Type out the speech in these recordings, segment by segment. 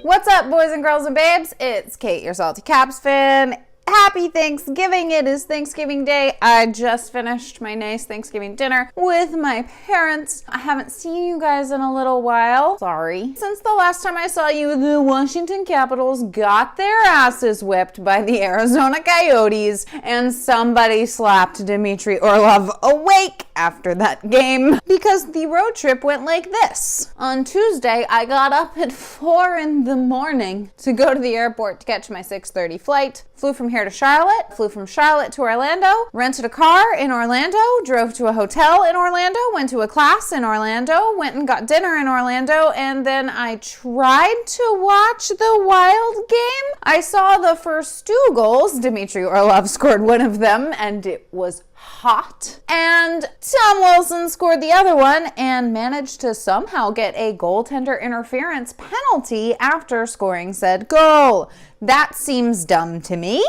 What's up, boys and girls and babes? It's Kate, your Salty Caps fan. Happy Thanksgiving. It is Thanksgiving Day. I just finished my nice Thanksgiving dinner with my parents. I haven't seen you guys in a little while. Sorry. Since the last time I saw you, the Washington Capitals got their asses whipped by the Arizona Coyotes, and somebody slapped Dmitry Orlov awake after that game because the road trip went like this. On Tuesday, I got up at 4 a.m. to go to the airport to catch my 6:30 flight. Flew from here to Charlotte, flew from Charlotte to Orlando, rented a car in Orlando, drove to a hotel in Orlando, went to a class in Orlando, went and got dinner in Orlando, and then I tried to watch the Wild game. I saw the first 2 goals. Dmitry Orlov scored one of them, and it was hot. And Tom Wilson scored the other one and managed to somehow get a goaltender interference penalty after scoring said goal. That seems dumb to me,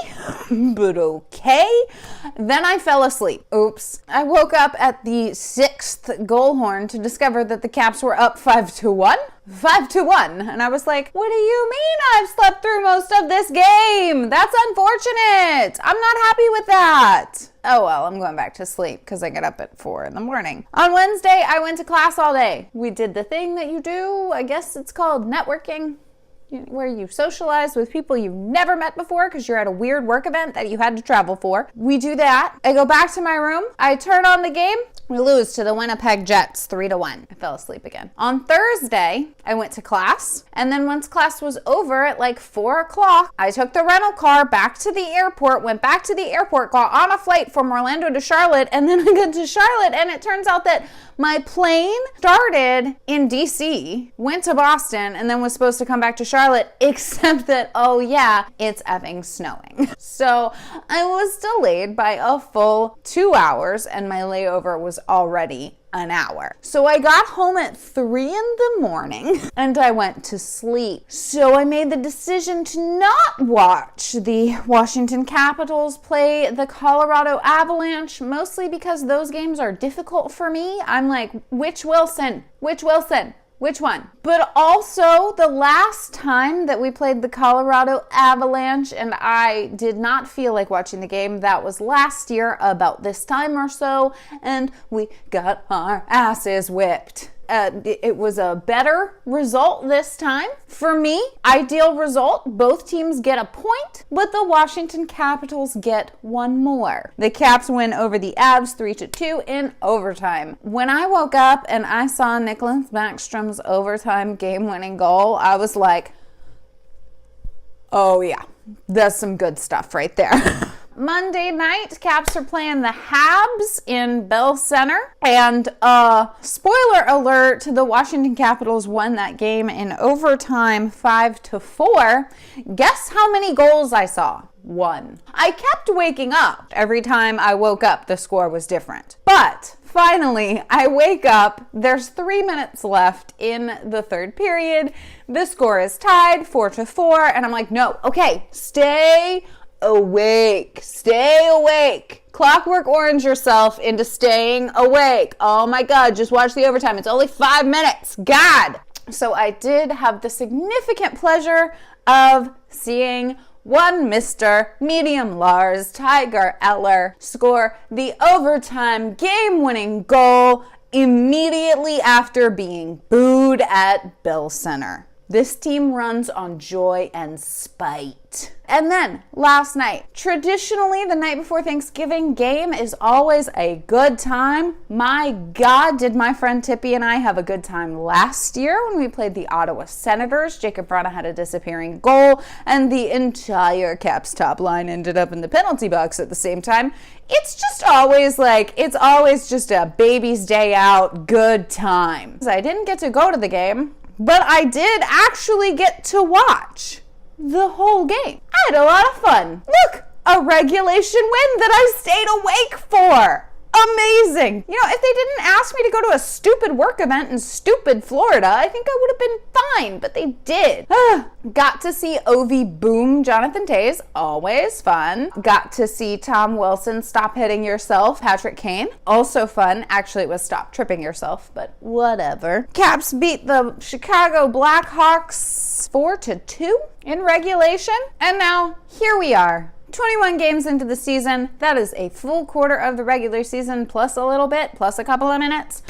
but okay. Then I fell asleep. Oops. I woke up at the 6th goal horn to discover that the Caps were up 5-1. 5-1. And I was like, what do you mean I've slept through most of this game? That's unfortunate. I'm not happy with that. Oh well, I'm going back to sleep because I get up at 4 a.m. On Wednesday, I went to class all day. We did the thing that you do. I guess it's called networking, where you socialize with people you've never met before because you're at a weird work event that you had to travel for. We do that. I go back to my room. I turn on the game. We lose to the Winnipeg Jets 3-1. I fell asleep again. On Thursday, I went to class. And then once class was over at like 4 o'clock, I took the rental car back to the airport, went back to the airport, got on a flight from Orlando to Charlotte. And then I got to Charlotte and it turns out that my plane started in DC, went to Boston, and then was supposed to come back to Charlotte, except that, oh yeah, it's effing snowing. So I was delayed by a full 2 hours and my layover was already an hour. So I got home at 3 a.m. and I went to sleep. So I made the decision to not watch the Washington Capitals play the Colorado Avalanche, mostly because those games are difficult for me. I'm like, which Wilson? Which Wilson? Which one? But also, the last time that we played the Colorado Avalanche and I did not feel like watching the game, that was last year about this time or so, and we got our asses whipped. It was a better result this time. For me, ideal result, both teams get a point, but the Washington Capitals get one more. The Caps win over the Avs 3-2 in overtime. When I woke up and I saw Nicklas Backstrom's overtime game-winning goal, I was like, oh yeah, that's some good stuff right there. Monday night, Caps are playing the Habs in Bell Center. And spoiler alert, the Washington Capitals won that game in overtime 5-4. Guess how many goals I saw? 1. I kept waking up. Every time I woke up, the score was different. But finally, I wake up. There's 3 minutes left in the third period. The score is tied 4-4. And I'm like, no, okay, stay awake. Stay awake. Clockwork Orange yourself into staying awake. Oh my God, just watch the overtime. It's only 5 minutes. God. So I did have the significant pleasure of seeing one Mr. Medium Lars Tiger Eller score the overtime game-winning goal immediately after being booed at Bell Center. This team runs on joy and spite. And then, last night, traditionally the night before Thanksgiving game is always a good time. My God, did my friend Tippy and I have a good time last year when we played the Ottawa Senators. Jacob Vrana had a disappearing goal, and the entire Caps top line ended up in the penalty box at the same time. It's just always just a baby's day out good time. I didn't get to go to the game, but I did actually get to watch the whole game. I had a lot of fun. Look, a regulation win that I stayed awake for. Amazing. You know, if they didn't ask me to go to a stupid work event in stupid Florida, I think I would have been fine, but they did. Got to see Ovi boom Jonathan Tays, always fun. Got to see Tom Wilson stop hitting yourself, Patrick Kane, also fun. Actually, it was stop tripping yourself, but whatever. Caps beat the Chicago Blackhawks 4-2 in regulation, and now here we are. 21 games into the season. That is a full quarter of the regular season, plus a little bit, plus a couple of minutes.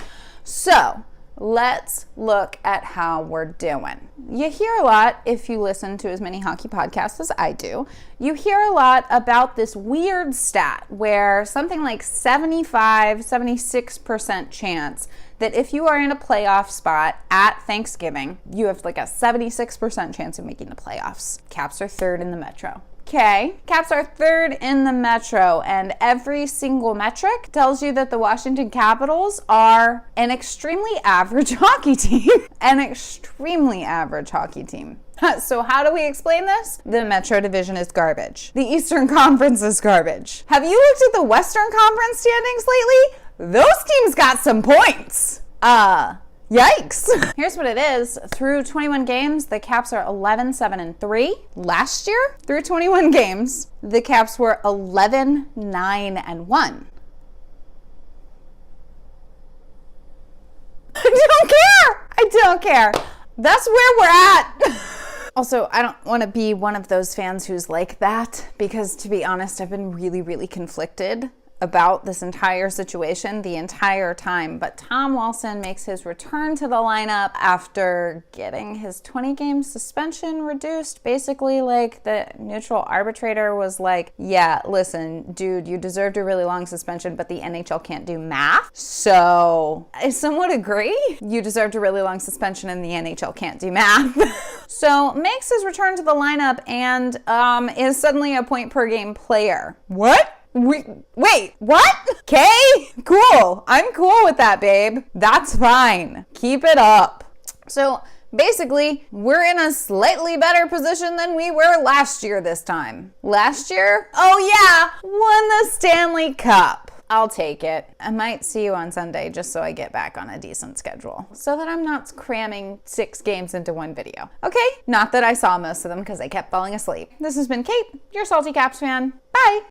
So let's look at how we're doing. You hear a lot, if you listen to as many hockey podcasts as I do, you hear a lot about this weird stat where something like 76% chance that if you are in a playoff spot at Thanksgiving, you have like a 76% chance of making the playoffs. Caps are third in the Metro. Okay, Caps are third in the Metro, and every single metric tells you that the Washington Capitals are an extremely average hockey team. An extremely average hockey team. So how do we explain this? The Metro Division is garbage. The Eastern Conference is garbage. Have you looked at the Western Conference standings lately? Those teams got some points. Yikes. Here's what it is. Through 21 games, the Caps are 11-7-3. Last year, through 21 games, the Caps were 11-9-1. I don't care. That's where we're at. Also, I don't want to be one of those fans who's like that, because to be honest, I've been really, really conflicted about this entire situation the entire time. But Tom Wilson makes his return to the lineup after getting his 20-game suspension reduced. Basically, like, the neutral arbitrator was like, yeah, listen, dude, you deserved a really long suspension, but the NHL can't do math. So I somewhat agree. You deserved a really long suspension and the NHL can't do math. So makes his return to the lineup and is suddenly a point per game player. What? Wait, what? Okay, cool. I'm cool with that, babe. That's fine. Keep it up. So basically, we're in a slightly better position than we were last year this time. Last year? Oh yeah, won the Stanley Cup. I'll take it. I might see you on Sunday just so I get back on a decent schedule, so that I'm not cramming 6 games into one video. Okay? Not that I saw most of them because I kept falling asleep. This has been Kate, your Salty Caps fan. Bye!